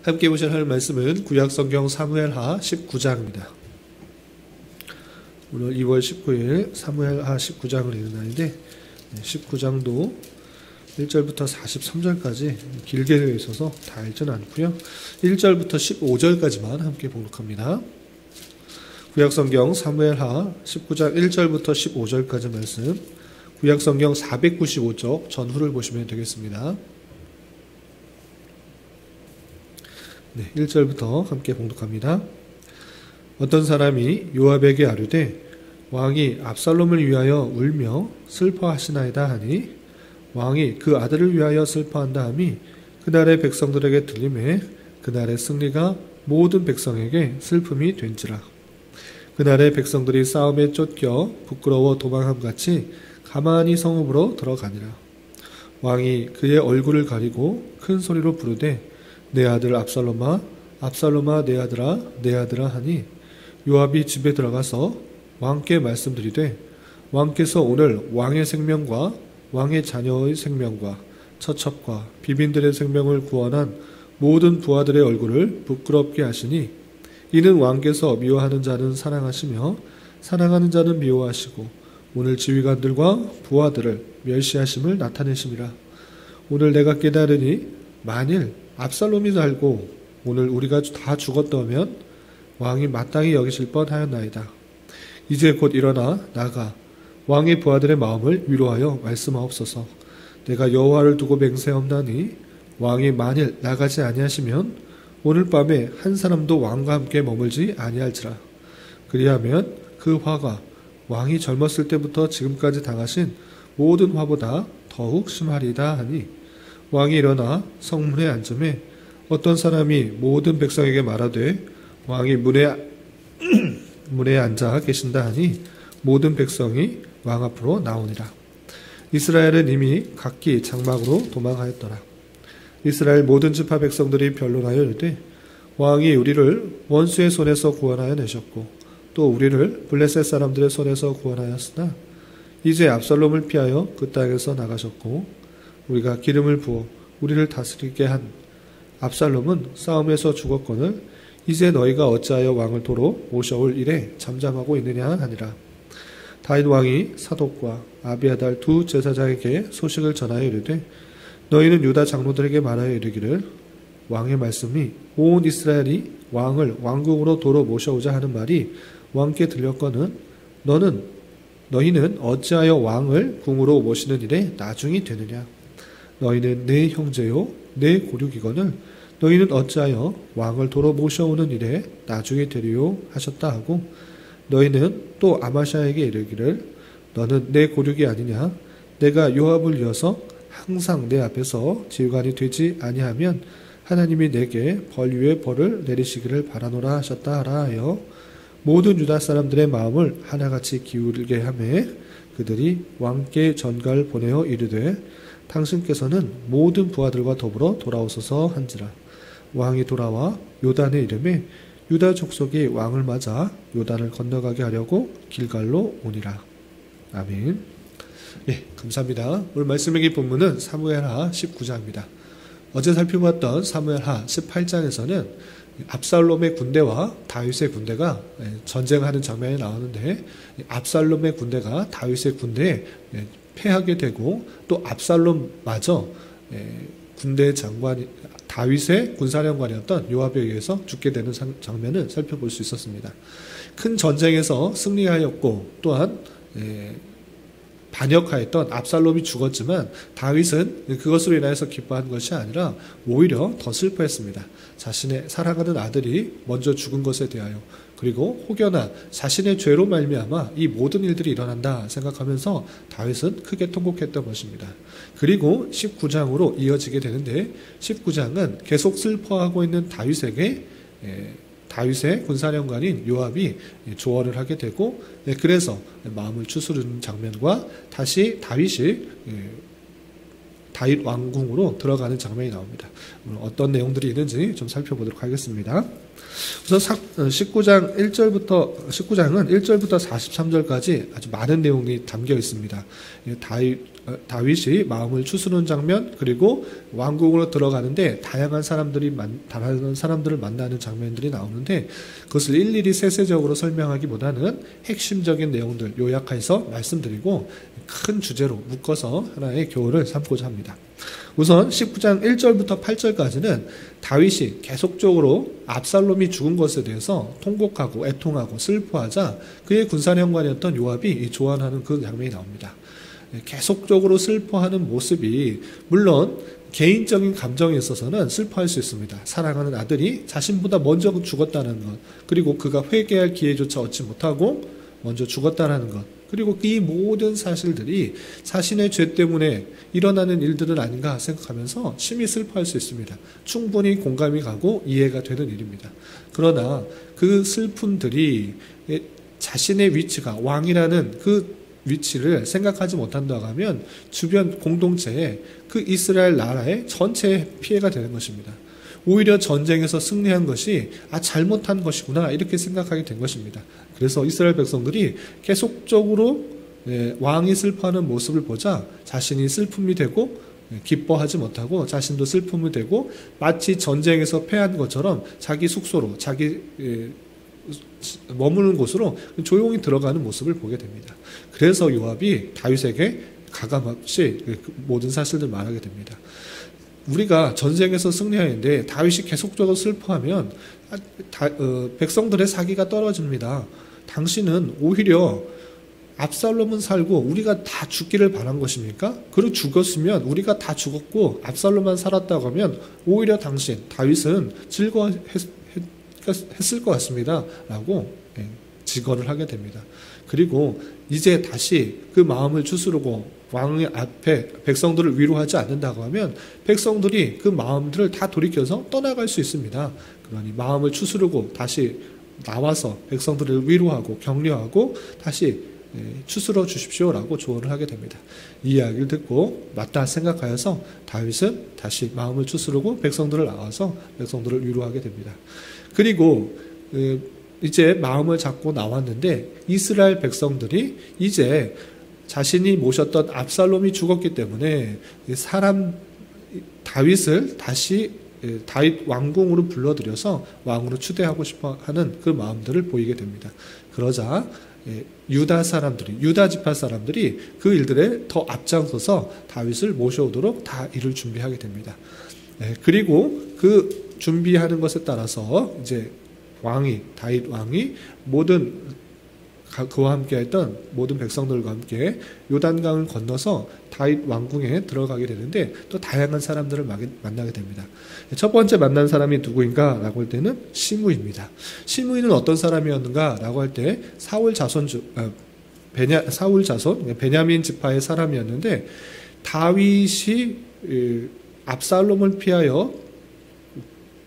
함께 보실 하나님 말씀은 구약성경 사무엘하 19장입니다. 오늘 2월 19일 사무엘하 19장을 읽는 날인데 19장도 1절부터 43절까지 길게 되어 있어서 다 읽지는 않고요. 1절부터 15절까지만 함께 봉독합니다. 구약성경 사무엘하 19장 1절부터 15절까지 말씀, 구약성경 495쪽 전후를 보시면 되겠습니다. 1절부터 함께 봉독합니다. 어떤 사람이 요압에게 아뢰되 왕이 압살롬을 위하여 울며 슬퍼하시나이다 하니 왕이 그 아들을 위하여 슬퍼한다 함이 그날의 백성들에게 들리매 그날의 승리가 모든 백성에게 슬픔이 된지라. 그날의 백성들이 싸움에 쫓겨 부끄러워 도망함같이 가만히 성읍으로 들어가니라. 왕이 그의 얼굴을 가리고 큰 소리로 부르되 내 아들 압살롬아 압살롬아 내 아들아 내 아들아 하니 요압이 집에 들어가서 왕께 말씀드리되 왕께서 오늘 왕의 생명과 왕의 자녀의 생명과 처첩과 비빈들의 생명을 구원한 모든 부하들의 얼굴을 부끄럽게 하시니 이는 왕께서 미워하는 자는 사랑하시며 사랑하는 자는 미워하시고 오늘 지휘관들과 부하들을 멸시하심을 나타내심이라. 오늘 내가 깨달으니 만일 압살롬이 살고 오늘 우리가 다 죽었다면 왕이 마땅히 여기실 뻔하였나이다. 이제 곧 일어나 나가 왕의 부하들의 마음을 위로하여 말씀하옵소서. 내가 여호와를 두고 맹세하옵나니 왕이 만일 나가지 아니하시면 오늘 밤에 한 사람도 왕과 함께 머물지 아니할지라. 그리하면 그 화가 왕이 젊었을 때부터 지금까지 당하신 모든 화보다 더욱 심하리이다 하니 왕이 일어나 성문에 앉음에 어떤 사람이 모든 백성에게 말하되 왕이 문에 앉아 계신다 하니 모든 백성이 왕 앞으로 나오니라. 이스라엘은 이미 각기 장막으로 도망하였더라. 이스라엘 모든 지파 백성들이 변론하여 이르되 왕이 우리를 원수의 손에서 구원하여 내셨고 또 우리를 블레셋 사람들의 손에서 구원하였으나 이제 압살롬을 피하여 그 땅에서 나가셨고 우리가 기름을 부어 우리를 다스리게 한 압살롬은 싸움에서 죽었거늘 이제 너희가 어찌하여 왕을 도로 모셔올 일에 잠잠하고 있느냐 하니라. 다윗 왕이 사독과 아비아달 두 제사장에게 소식을 전하여 이르되 너희는 유다 장로들에게 말하여 이르기를 왕의 말씀이 온 이스라엘이 왕을 왕궁으로 도로 모셔오자 하는 말이 왕께 들렸거늘 너희는 어찌하여 왕을 궁으로 모시는 일에 나중이 되느냐. 너희는 내 형제요 내 고륙이거늘 너희는 어찌하여 왕을 도로 모셔오는 일에 나중이 되리요 하셨다 하고 너희는 또 아마샤에게 이르기를 너는 내 고륙이 아니냐. 내가 요압을 이어서 항상 내 앞에서 지휘관이 되지 아니하면 하나님이 내게 벌 위에 벌을 내리시기를 바라노라 하셨다 하라 하여 모든 유다 사람들의 마음을 하나같이 기울게 하매 그들이 왕께 전가를 보내어 이르되 당신께서는 모든 부하들과 더불어 돌아오소서 한지라. 왕이 돌아와 요단에 이르매 유다 족속이 왕을 맞아 요단을 건너가게 하려고 길갈로 오니라. 아멘. 네, 감사합니다. 오늘 말씀의 본문은 사무엘하 19장입니다. 어제 살펴봤던 사무엘하 18장에서는 압살롬의 군대와 다윗의 군대가 전쟁하는 장면이 나오는데 압살롬의 군대가 다윗의 군대에 패하게 되고 또 압살롬마저 군대 장관 다윗의 군사령관이었던 요압에 의해서 죽게 되는 장면을 살펴볼 수 있었습니다. 큰 전쟁에서 승리하였고 또한 반역하였던 압살롬이 죽었지만 다윗은 그것으로 인하여서 기뻐한 것이 아니라 오히려 더 슬퍼했습니다. 자신의 사랑하는 아들이 먼저 죽은 것에 대하여 그리고 혹여나 자신의 죄로 말미암아 이 모든 일들이 일어난다 생각하면서 다윗은 크게 통곡했던 것입니다. 그리고 19장으로 이어지게 되는데 19장은 계속 슬퍼하고 있는 다윗에게 다윗의 군사령관인 요압이 조언을 하게 되고 그래서 마음을 추스르는 장면과 다시 다윗이 다윗 왕궁으로 들어가는 장면이 나옵니다. 어떤 내용들이 있는지 좀 살펴보도록 하겠습니다. 우선 19장은 1절부터 43절까지 아주 많은 내용이 담겨 있습니다. 다윗이 마음을 추스르는 장면, 그리고 왕궁으로 들어가는데 다양한 사람들을 만나는 장면들이 나오는데, 그것을 일일이 세세적으로 설명하기보다는 핵심적인 내용들 요약해서 말씀드리고 큰 주제로 묶어서 하나의 교훈을 삼고자 합니다. 우선 19장 1절부터 8절까지는 다윗이 계속적으로 압살롬이 죽은 것에 대해서 통곡하고 애통하고 슬퍼하자 그의 군사령관이었던 요압이 조언하는 그 장면이 나옵니다. 계속적으로 슬퍼하는 모습이, 물론 개인적인 감정에 있어서는 슬퍼할 수 있습니다. 사랑하는 아들이 자신보다 먼저 죽었다는 것, 그리고 그가 회개할 기회조차 얻지 못하고 먼저 죽었다는 것, 그리고 이 모든 사실들이 자신의 죄 때문에 일어나는 일들은 아닌가 생각하면서 심히 슬퍼할 수 있습니다. 충분히 공감이 가고 이해가 되는 일입니다. 그러나 그 슬픔들이 자신의 위치가, 왕이라는 그 위치를 생각하지 못한다고 하면 주변 공동체에, 그 이스라엘 나라의 전체에 피해가 되는 것입니다. 오히려 전쟁에서 승리한 것이 잘못한 것이구나 이렇게 생각하게 된 것입니다. 그래서 이스라엘 백성들이 계속적으로 왕이 슬퍼하는 모습을 보자 자신이 슬픔이 되고 기뻐하지 못하고 자신도 슬픔이 되고 마치 전쟁에서 패한 것처럼 자기 숙소로, 자기 머무는 곳으로 조용히 들어가는 모습을 보게 됩니다. 그래서 요압이 다윗에게 가감없이 모든 사실들을 말하게 됩니다. 우리가 전쟁에서 승리하는데 다윗이 계속적으로 슬퍼하면 백성들의 사기가 떨어집니다. 당신은 오히려 압살롬은 살고 우리가 다 죽기를 바란 것입니까? 그리고 죽었으면 우리가 다 죽었고 압살롬만 살았다고 하면 오히려 당신 다윗은 즐거워했을 것 같습니다 라고 직언을 하게 됩니다. 그리고 이제 다시 그 마음을 추스르고 왕의 앞에 백성들을 위로하지 않는다고 하면 백성들이 그 마음들을 다 돌이켜서 떠나갈 수 있습니다. 그러니 마음을 추스르고 다시 나와서 백성들을 위로하고 격려하고 다시 추스러 주십시오라고 조언을 하게 됩니다. 이 이야기를 듣고 맞다 생각하여서 다윗은 다시 마음을 추스르고 백성들을 나와서 백성들을 위로하게 됩니다. 그리고 이제 마음을 잡고 나왔는데 이스라엘 백성들이 이제 자신이 모셨던 압살롬이 죽었기 때문에 다윗을 다시 다윗 왕궁으로 불러들여서 왕으로 추대하고 싶어 하는 그 마음들을 보이게 됩니다. 그러자 유다 지파 사람들이 그 일들에 더 앞장서서 다윗을 모셔오도록 다 일을 준비하게 됩니다. 그리고 그 준비하는 것에 따라서 이제 다윗 왕이 그와 함께 했던 모든 백성들과 함께 요단강을 건너서 다윗 왕궁에 들어가게 되는데 또 다양한 사람들을 만나게 됩니다. 첫 번째 만난 사람이 누구인가 라고 할 때는 시므이입니다. 시므이는 어떤 사람이었는가 라고 할 때 사울 자손 베냐민 지파의 사람이었는데 다윗이 압살롬을 피하여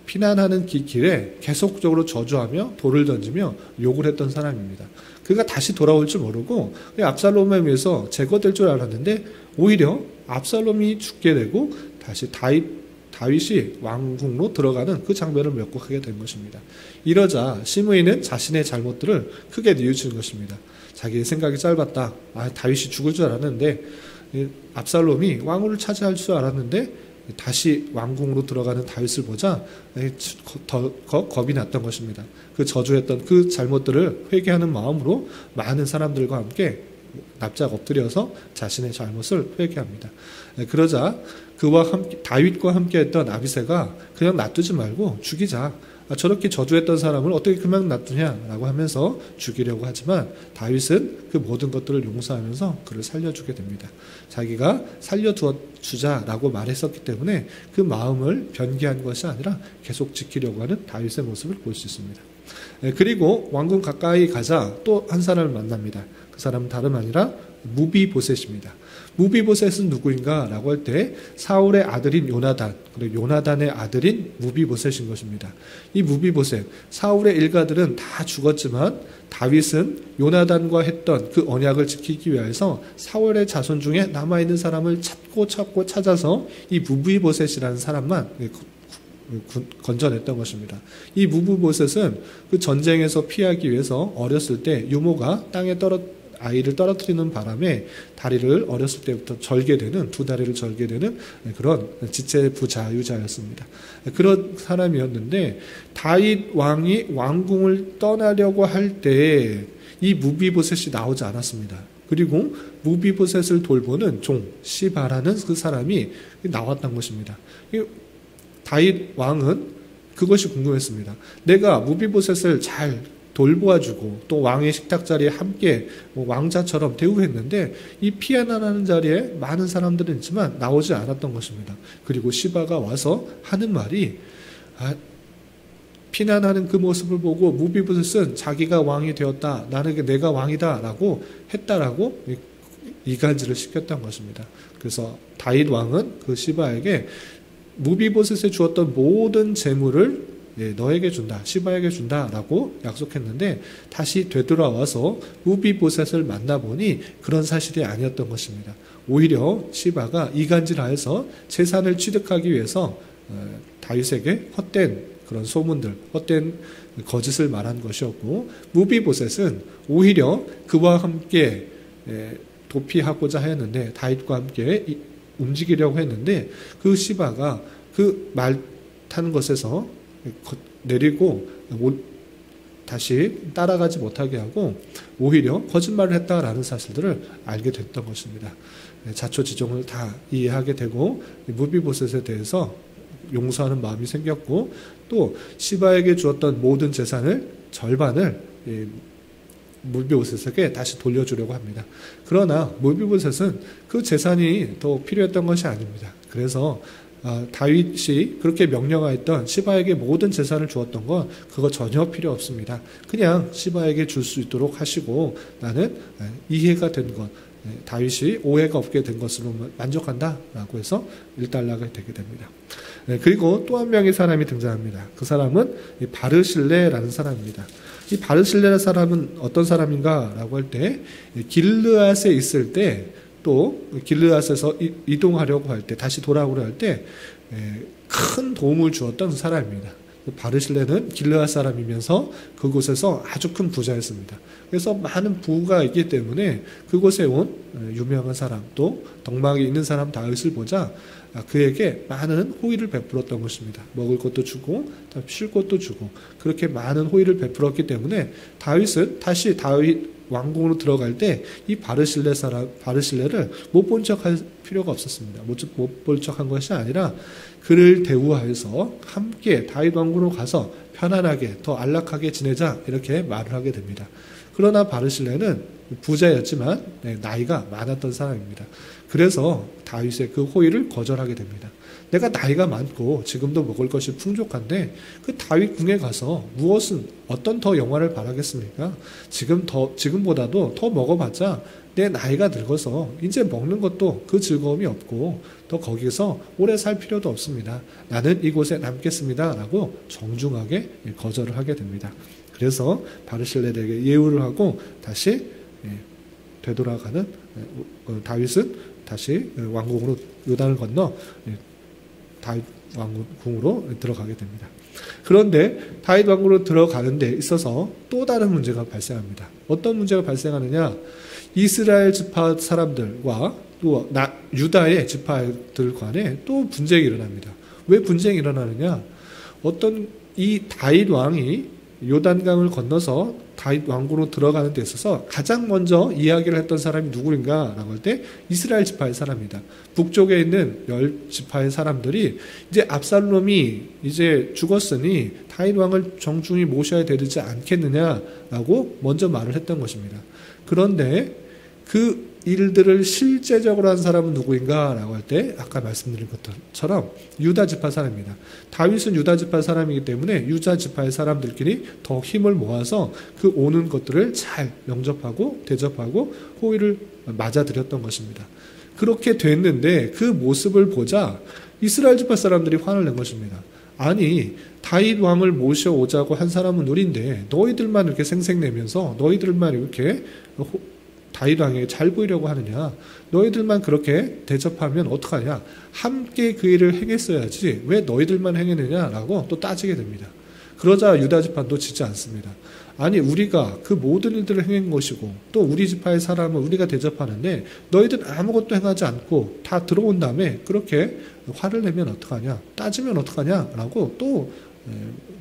피난하는 길에 계속적으로 저주하며 돌을 던지며 욕을 했던 사람입니다. 그가 다시 돌아올 줄 모르고 압살롬에 의해서 제거될 줄 알았는데 오히려 압살롬이 죽게 되고 다시 다윗이 왕궁으로 들어가는 그 장면을 묘국하게 된 것입니다. 이러자 시므이는 자신의 잘못들을 크게 뉘우치는 것입니다. 자기의 생각이 짧았다. 다윗이 죽을 줄 알았는데 압살롬이 왕위를 차지할 줄 알았는데 다시 왕궁으로 들어가는 다윗을 보자 더 겁이 났던 것입니다. 그 저주했던 그 잘못들을 회개하는 마음으로 많은 사람들과 함께 납작 엎드려서 자신의 잘못을 회개합니다. 그러자 다윗과 함께했던 아비새가 그냥 놔두지 말고 죽이자. 저렇게 저주했던 사람을 어떻게 그냥 놔두냐라고 하면서 죽이려고 하지만 다윗은 그 모든 것들을 용서하면서 그를 살려주게 됩니다. 자기가 살려주자라고 말했었기 때문에 그 마음을 변기한 것이 아니라 계속 지키려고 하는 다윗의 모습을 볼 수 있습니다. 그리고 왕궁 가까이 가자 또 한 사람을 만납니다. 그 사람은 다름 아니라 무비보셋입니다. 무비보셋은 누구인가 라고 할 때 사울의 아들인 요나단, 그리고 요나단의 아들인 무비보셋인 것입니다. 이 무비보셋, 사울의 일가들은 다 죽었지만 다윗은 요나단과 했던 그 언약을 지키기 위해서 사울의 자손 중에 남아있는 사람을 찾고 찾아서 이 무비보셋이라는 사람만 건져냈던 것입니다. 이 무비보셋은 그 전쟁에서 피하기 위해서 어렸을 때 유모가 땅에 아이를 떨어뜨리는 바람에 다리를 어렸을 때부터 절게 되는, 두 다리를 절게 되는 그런 지체 부자유자였습니다. 그런 사람이었는데 다윗 왕이 왕궁을 떠나려고 할 때 이 무비보셋이 나오지 않았습니다. 그리고 무비보셋을 돌보는 종 시바라는 그 사람이 나왔던 것입니다. 다윗 왕은 그것이 궁금했습니다. 내가 무비보셋을 잘 돌보아주고 또 왕의 식탁 자리에 함께 왕자처럼 대우했는데 이 피난하는 자리에 많은 사람들은 있지만 나오지 않았던 것입니다. 그리고 시바가 와서 하는 말이 피난하는 그 모습을 보고 무비보셋은 자기가 왕이 되었다, 나는 내가 왕이다 라고 했다라고 이간질을 시켰던 것입니다. 그래서 다윗 왕은 그 시바에게 무비보셋에 주었던 모든 재물을 너에게 준다, 시바에게 준다라고 약속했는데 다시 되돌아와서 무비보셋을 만나보니 그런 사실이 아니었던 것입니다. 오히려 시바가 이간질하여서 재산을 취득하기 위해서 다윗에게 헛된 그런 소문들, 헛된 거짓을 말한 것이었고, 무비보셋은 오히려 그와 함께 도피하고자 하였는데 다윗과 함께 움직이려고 했는데 그 시바가 그 말 타는 것에서 내리고 다시 따라가지 못하게 하고 오히려 거짓말을 했다라는 사실들을 알게 됐던 것입니다. 자초지종을 다 이해하게 되고 무비보셋에 대해서 용서하는 마음이 생겼고 또 시바에게 주었던 모든 재산을 절반을 무비보셋에게 다시 돌려주려고 합니다. 그러나 무비보셋은 그 재산이 더 필요했던 것이 아닙니다. 그래서 다윗이 그렇게 명령하였던 시바에게 모든 재산을 주었던 건 그거 전혀 필요 없습니다. 그냥 시바에게 줄 수 있도록 하시고 나는 이해가 된 것, 다윗이 오해가 없게 된 것으로 만족한다라고 해서 일단락이 되게 됩니다. 그리고 또 한 명의 사람이 등장합니다. 그 사람은 바르실레라는 사람입니다. 이 바르실레라는 사람은 어떤 사람인가라고 할 때 길르앗에 있을 때 또 길르앗에서 이동하려고 할 때 다시 돌아오려 할 때 큰 도움을 주었던 사람입니다. 바르실레는 길르앗 사람이면서 그곳에서 아주 큰 부자였습니다. 그래서 많은 부가 있기 때문에 그곳에 온 유명한 사람 또 덕망이 있는 사람 다윗을 보자 그에게 많은 호의를 베풀었던 것입니다. 먹을 것도 주고 쉴 것도 주고 그렇게 많은 호의를 베풀었기 때문에 다윗은 다시 다윗 왕궁으로 들어갈 때 이 바르실레를 못 본 척할 필요가 없었습니다. 못 볼 척한 것이 아니라 그를 대우하여서 함께 다윗 왕궁으로 가서 편안하게 더 안락하게 지내자 이렇게 말을 하게 됩니다. 그러나 바르실레는 부자였지만 나이가 많았던 사람입니다. 그래서 다윗의 그 호의를 거절하게 됩니다. 내가 나이가 많고 지금도 먹을 것이 풍족한데 그 다윗 궁에 가서 어떤 더 영화를 바라겠습니까? 지금보다도 더 먹어봤자 내 나이가 늙어서 이제 먹는 것도 그 즐거움이 없고 더 거기서 오래 살 필요도 없습니다. 나는 이곳에 남겠습니다. 라고 정중하게 거절을 하게 됩니다. 그래서 바르실레에게 예우를 하고 다시 되돌아가는 다윗은 다시 왕궁으로 요단을 건너 다윗 왕궁으로 들어가게 됩니다. 그런데 다윗 왕궁으로 들어가는 데 있어서 또 다른 문제가 발생합니다. 어떤 문제가 발생하느냐? 이스라엘 지파 사람들과 또 유다의 지파들 간에 또 분쟁이 일어납니다. 왜 분쟁이 일어나느냐? 이 다윗 왕이 요단강을 건너서 다윗 왕궁으로 들어가는 데 있어서 가장 먼저 이야기를 했던 사람이 누구인가라고 할 때 이스라엘 지파의 사람입니다. 북쪽에 있는 10지파의 사람들이 이제 압살롬이 이제 죽었으니 다윗 왕을 정중히 모셔야 되지 않겠느냐라고 먼저 말을 했던 것입니다. 그런데 그 일들을 실제적으로 한 사람은 누구인가 라고 할 때 아까 말씀드린 것처럼 유다 지파 사람입니다. 다윗은 유다 지파 사람이기 때문에 유다 지파의 사람들끼리 더 힘을 모아서 그 오는 것들을 잘 영접하고 대접하고 호의를 맞아들였던 것입니다. 그렇게 됐는데 그 모습을 보자 이스라엘 지파 사람들이 화를 낸 것입니다. 아니 다윗 왕을 모셔오자고 한 사람은 우리인데 너희들만 이렇게 생색내면서 너희들만 이렇게 다윗 왕에게 잘 보이려고 하느냐, 너희들만 그렇게 대접하면 어떡하냐, 함께 그 일을 행했어야지 왜 너희들만 행했느냐라고 또 따지게 됩니다. 그러자 유다 지파도 지지 않습니다. 아니 우리가 그 모든 일들을 행한 것이고 또 우리 지파의 사람을 우리가 대접하는데 너희들 아무것도 행하지 않고 다 들어온 다음에 그렇게 화를 내면 어떡하냐, 따지면 어떡하냐라고 또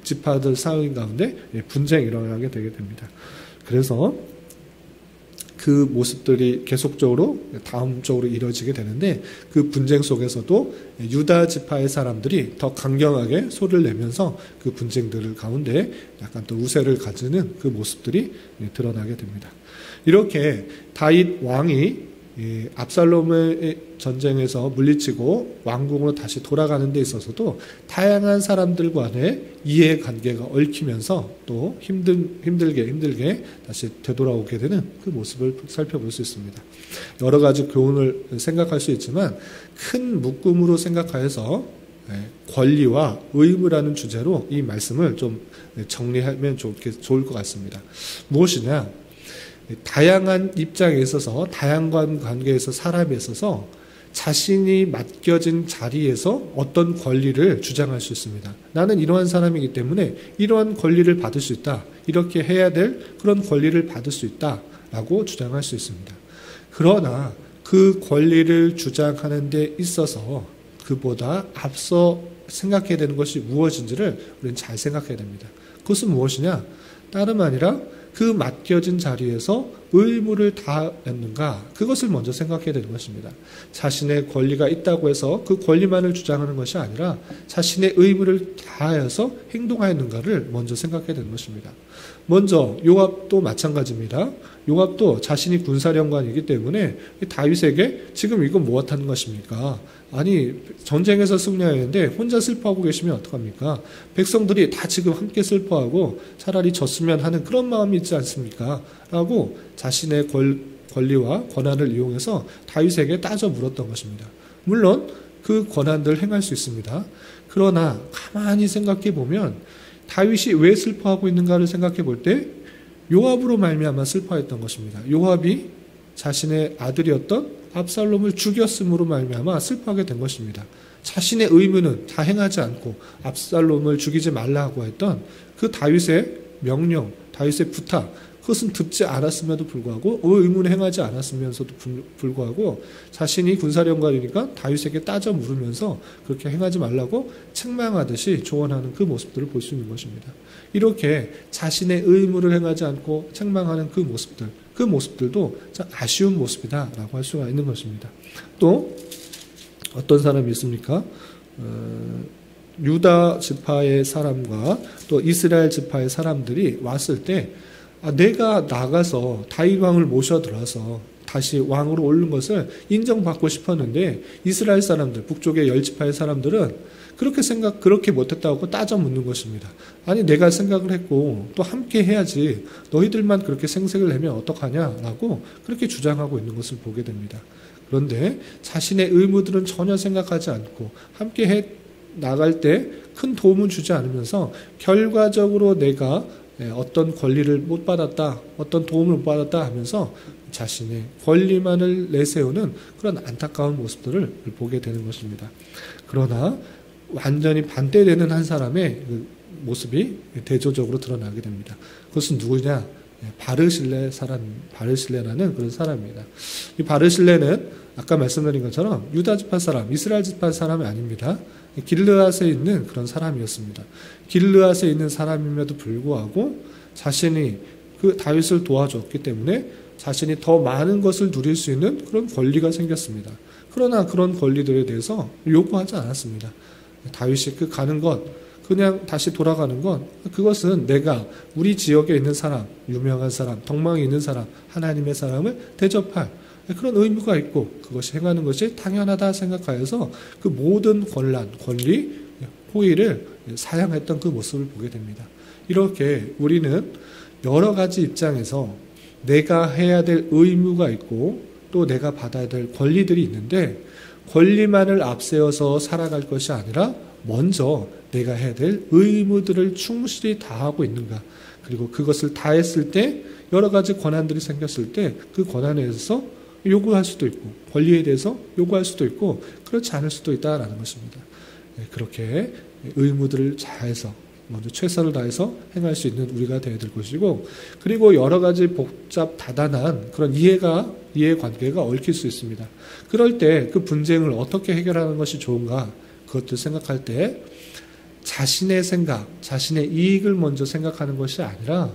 지파들 사이 가운데 분쟁이 일어나게 되게 됩니다. 그래서 그 모습들이 계속적으로 다음적으로 이뤄지게 되는데 그 분쟁 속에서도 유다 지파의 사람들이 더 강경하게 소리를 내면서 그 분쟁들 가운데 약간 또 우세를 가지는 그 모습들이 드러나게 됩니다. 이렇게 다윗 왕이 압살롬의 전쟁에서 물리치고 왕궁으로 다시 돌아가는 데 있어서도 다양한 사람들 간의 이해관계가 얽히면서 또 힘들게 다시 되돌아오게 되는 그 모습을 살펴볼 수 있습니다. 여러 가지 교훈을 생각할 수 있지만 큰 묶음으로 생각하여서 권리와 의무라는 주제로 이 말씀을 좀 정리하면 좋을 것 같습니다. 무엇이냐? 다양한 입장에 있어서 다양한 관계에서 사람에 있어서 자신이 맡겨진 자리에서 어떤 권리를 주장할 수 있습니다. 나는 이러한 사람이기 때문에 이러한 권리를 받을 수 있다. 이렇게 해야 될 그런 권리를 받을 수 있다라고 주장할 수 있습니다. 그러나 그 권리를 주장하는 데 있어서 그보다 앞서 생각해야 되는 것이 무엇인지를 우리는 잘 생각해야 됩니다. 그것은 무엇이냐? 다름 아니라 그 맡겨진 자리에서 의무를 다했는가, 그것을 먼저 생각해야 되는 것입니다. 자신의 권리가 있다고 해서 그 권리만을 주장하는 것이 아니라 자신의 의무를 다하여서 행동하였는가를 먼저 생각해야 되는 것입니다. 먼저 요압도 마찬가지입니다. 요압도 자신이 군사령관이기 때문에 다윗에게 지금 이건 무엇하는 것입니까? 아니 전쟁에서 승리하였는데 혼자 슬퍼하고 계시면 어떡합니까? 백성들이 다 지금 함께 슬퍼하고 차라리 졌으면 하는 그런 마음이 있지 않습니까? 라고 자신의 권리와 권한을 이용해서 다윗에게 따져 물었던 것입니다. 물론 그 권한들을 행할 수 있습니다. 그러나 가만히 생각해 보면 다윗이 왜 슬퍼하고 있는가를 생각해 볼 때 요압으로 말미암아 슬퍼했던 것입니다. 요압이 자신의 아들이었던 압살롬을 죽였음으로 말미암아 슬퍼하게 된 것입니다. 자신의 의무는 다 행하지 않고 압살롬을 죽이지 말라고 했던 그 다윗의 명령, 다윗의 부탁, 그것은 듣지 않았음에도 불구하고 의무는 행하지 않았으면서도 불구하고 자신이 군사령관이니까 다윗에게 따져 물으면서 그렇게 행하지 말라고 책망하듯이 조언하는 그 모습들을 볼 수 있는 것입니다. 이렇게 자신의 의무를 행하지 않고 책망하는 그 모습들도 참 아쉬운 모습이다라고 할 수가 있는 것입니다. 또 어떤 사람이 있습니까? 유다 지파의 사람과 또 이스라엘 지파의 사람들이 왔을 때 내가 나가서 다윗 왕을 모셔들어서 다시 왕으로 오른 것을 인정받고 싶었는데 이스라엘 사람들, 북쪽의 10지파의 사람들은 그렇게 못했다고 따져 묻는 것입니다. 아니 내가 생각을 했고 또 함께 해야지 너희들만 그렇게 생색을 내면 어떡하냐라고 그렇게 주장하고 있는 것을 보게 됩니다. 그런데 자신의 의무들은 전혀 생각하지 않고 함께 해 나갈 때 큰 도움을 주지 않으면서 결과적으로 내가 어떤 권리를 못 받았다, 어떤 도움을 못 받았다 하면서 자신의 권리만을 내세우는 그런 안타까운 모습들을 보게 되는 것입니다. 그러나 완전히 반대되는 한 사람의 그 모습이 대조적으로 드러나게 됩니다. 그것은 누구냐? 바르실레라는 그런 사람입니다. 이 바르실레는 아까 말씀드린 것처럼 유다 지파 사람, 이스라엘 지파 사람이 아닙니다. 길르앗에 있는 그런 사람이었습니다. 길르앗에 있는 사람임에도 불구하고 자신이 그 다윗을 도와줬기 때문에 자신이 더 많은 것을 누릴 수 있는 그런 권리가 생겼습니다. 그러나 그런 권리들에 대해서 요구하지 않았습니다. 다윗이 가는 것, 그냥 다시 돌아가는 건 그것은 내가 우리 지역에 있는 사람, 유명한 사람, 덕망이 있는 사람, 하나님의 사람을 대접할 그런 의무가 있고 그것이 행하는 것이 당연하다 생각하여서 그 모든 권란, 권리, 호의를 사양했던 그 모습을 보게 됩니다. 이렇게 우리는 여러 가지 입장에서 내가 해야 될 의무가 있고 또 내가 받아야 될 권리들이 있는데 권리만을 앞세워서 살아갈 것이 아니라 먼저 내가 해야 될 의무들을 충실히 다하고 있는가. 그리고 그것을 다했을 때 여러 가지 권한들이 생겼을 때 그 권한에 대해서 요구할 수도 있고 권리에 대해서 요구할 수도 있고 그렇지 않을 수도 있다라는 것입니다. 그렇게 의무들을 잘해서 먼저 최선을 다해서 행할 수 있는 우리가 되어야 될 것이고 그리고 여러 가지 복잡 다단한 그런 이해관계가 얽힐 수 있습니다. 그럴 때 그 분쟁을 어떻게 해결하는 것이 좋은가 그것도 생각할 때 자신의 생각, 자신의 이익을 먼저 생각하는 것이 아니라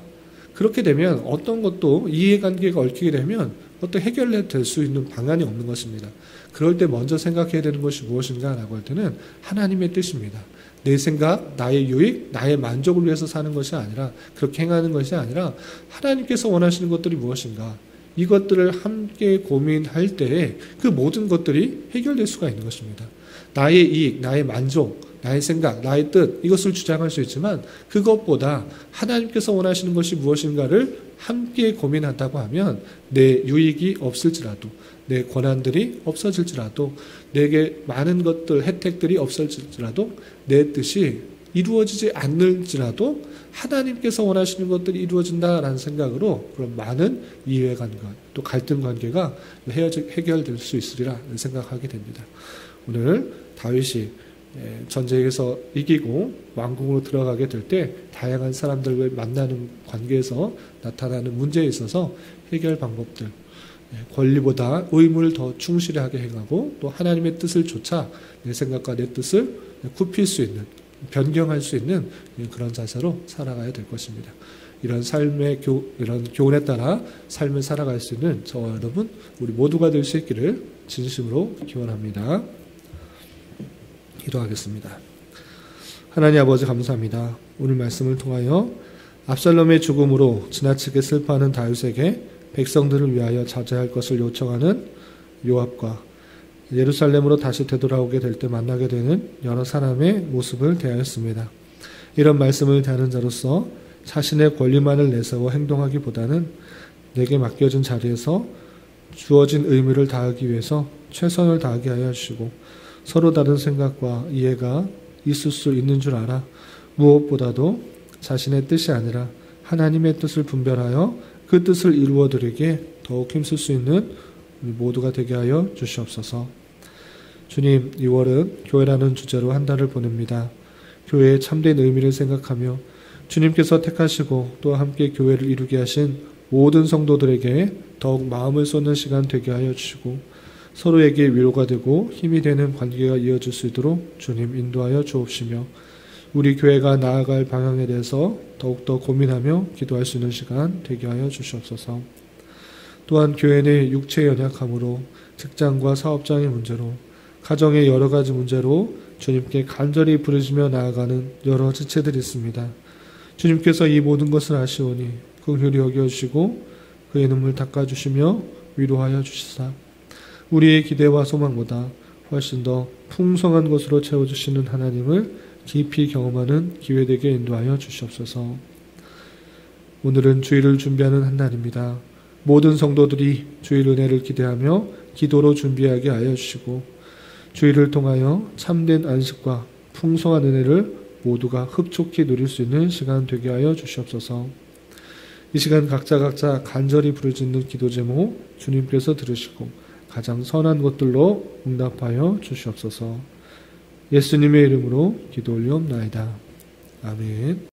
그렇게 되면 어떤 것도 이해관계가 얽히게 되면 어떤 해결될 수 있는 방안이 없는 것입니다. 그럴 때 먼저 생각해야 되는 것이 무엇인가라고 할 때는 하나님의 뜻입니다. 내 생각, 나의 유익, 나의 만족을 위해서 사는 것이 아니라 그렇게 행하는 것이 아니라 하나님께서 원하시는 것들이 무엇인가 이것들을 함께 고민할 때에 그 모든 것들이 해결될 수가 있는 것입니다. 나의 이익, 나의 만족, 나의 생각, 나의 뜻 이것을 주장할 수 있지만 그것보다 하나님께서 원하시는 것이 무엇인가를 함께 고민한다고 하면 내 유익이 없을지라도 내 권한들이 없어질지라도 내게 많은 것들, 혜택들이 없어질지라도 내 뜻이 이루어지지 않을지라도 하나님께서 원하시는 것들이 이루어진다라는 생각으로 그런 많은 이해관계가 또 갈등 관계가 해결될 수 있으리라 생각하게 됩니다. 오늘 다윗이 전쟁에서 이기고 왕궁으로 들어가게 될 때 다양한 사람들과 만나는 관계에서 나타나는 문제에 있어서 해결 방법들 권리보다 의무를 더 충실하게 행하고 또 하나님의 뜻을 좇아 내 생각과 내 뜻을 굽힐 수 있는 변경할 수 있는 그런 자세로 살아가야 될 것입니다. 이런 삶의 이런 교훈에 따라 삶을 살아갈 수 있는 저와 여러분 우리 모두가 될 수 있기를 진심으로 기원합니다. 기도하겠습니다. 하나님 아버지 감사합니다. 오늘 말씀을 통하여 압살롬의 죽음으로 지나치게 슬퍼하는 다윗에게 백성들을 위하여 자제할 것을 요청하는 요압과 예루살렘으로 다시 되돌아오게 될 때 만나게 되는 여러 사람의 모습을 대하였습니다. 이런 말씀을 대하는 자로서 자신의 권리만을 내세워 행동하기보다는 내게 맡겨진 자리에서 주어진 의무를 다하기 위해서 최선을 다하게 하여 주시고 서로 다른 생각과 이해가 있을 수 있는 줄 알아 무엇보다도 자신의 뜻이 아니라 하나님의 뜻을 분별하여 그 뜻을 이루어드리기에 더욱 힘쓸 수 있는 우리 모두가 되게 하여 주시옵소서. 주님, 2월은 교회라는 주제로 한 달을 보냅니다. 교회의 참된 의미를 생각하며 주님께서 택하시고 또 함께 교회를 이루게 하신 모든 성도들에게 더욱 마음을 쏟는 시간 되게 하여 주시고 서로에게 위로가 되고 힘이 되는 관계가 이어질 수 있도록 주님 인도하여 주옵시며 우리 교회가 나아갈 방향에 대해서 더욱더 고민하며 기도할 수 있는 시간 되게 하여 주시옵소서. 또한 교회 내 육체 연약함으로 직장과 사업장의 문제로 가정의 여러 가지 문제로 주님께 간절히 부르짖며 나아가는 여러 지체들이 있습니다. 주님께서 이 모든 것을 아시오니 긍휼히 여겨주시고 그의 눈물 닦아주시며 위로하여 주시사 우리의 기대와 소망보다 훨씬 더 풍성한 것으로 채워주시는 하나님을 깊이 경험하는 기회되게 인도하여 주시옵소서. 오늘은 주일을 준비하는 한 날입니다. 모든 성도들이 주일 은혜를 기대하며 기도로 준비하게 하여 주시고 주일을 통하여 참된 안식과 풍성한 은혜를 모두가 흡족히 누릴 수 있는 시간 되게 하여 주시옵소서. 이 시간 각자 간절히 부르짖는 기도 제목 주님께서 들으시고 가장 선한 것들로 응답하여 주시옵소서. 예수님의 이름으로 기도 올리옵나이다. 아멘.